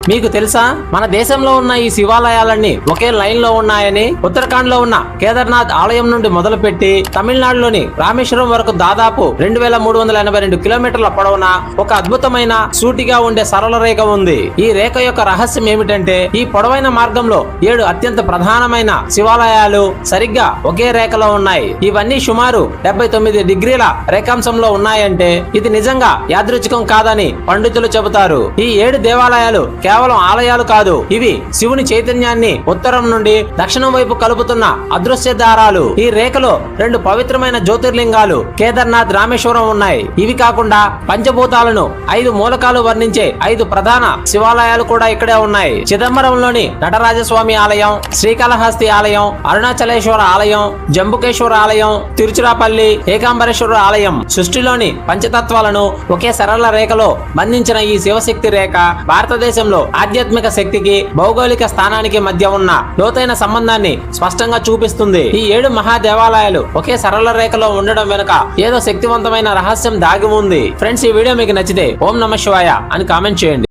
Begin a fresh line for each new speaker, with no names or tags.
మీకు తెలుసా మన దేశంలో ఉన్న ఈ శివాలయాలన్నీ ఒకే లైన్ లో ఉన్నాయని? ఉత్తరాఖండ్ లో ఉన్న కేదార్నాథ్ ఆలయం నుండి మొదలుపెట్టి తమిళనాడులోని రామేశ్వరం వరకు దాదాపు 2382 కిలోమీటర్ల పొడవున ఒక అద్భుతమైన సూటిగా ఉండే సరళ రేఖ ఉంది. ఈ రేఖ యొక్క రహస్యం ఏమిటంటే ఈ పొడవైన మార్గంలో 7 అత్యంత ప్రధానమైన శివాలయాలు సరిగ్గా ఒకే రేఖలో ఉన్నాయి. ఇవన్నీ సుమారు 79 డిగ్రీల రేఖాంశంలో ఉన్నాయంటే ఇది నిజంగా యాదృచ్ఛికం కాదని పండితులు చెబుతారు. ఈ 7 దేవాలయాలు కేవలం ఆలయాలు కాదు, ఇవి శివుని చైతన్యాన్ని ఉత్తరం నుండి దక్షిణం వైపు కలుపుతున్న అదృశ్య దారాలు. ఈ రేఖలో 2 పవిత్రమైన జ్యోతిర్లింగాలు కేదార్నాథ్, రామేశ్వరం ఉన్నాయి. ఇవి కాకుండా పంచభూతాలను 5 మూలకాలు వర్ణించే 5 ప్రధాన శివాలయాలు కూడా ఇక్కడే ఉన్నాయి. చిదంబరంలోని నటరాజస్వామి ఆలయం, శ్రీకాళహస్తి ఆలయం, అరుణాచలేశ్వర ఆలయం, జంబుకేశ్వర ఆలయం, తిరుచిరాపల్లి ఏకాంబరేశ్వర ఆలయం. సృష్టిలోని పంచతత్వాలను ఒకే సరళ రేఖలో బంధించిన ఈ శివశక్తి రేఖ భారతదేశంలో ఆధ్యాత్మిక శక్తికి, భౌగోళిక స్థానానికి మధ్య ఉన్న లోతైన సంబంధాన్ని స్పష్టంగా చూపిస్తుంది. ఈ 7 మహాదేవాలయాలు ఒకే సరళ రేఖలో ఉండడం వెనుక ఏదో శక్తివంతమైన రహస్యం దాగి ఉంది. ఫ్రెండ్స్, ఈ వీడియో మీకు నచ్చితే ఓం నమః శివాయ అని కామెంట్ చేయండి.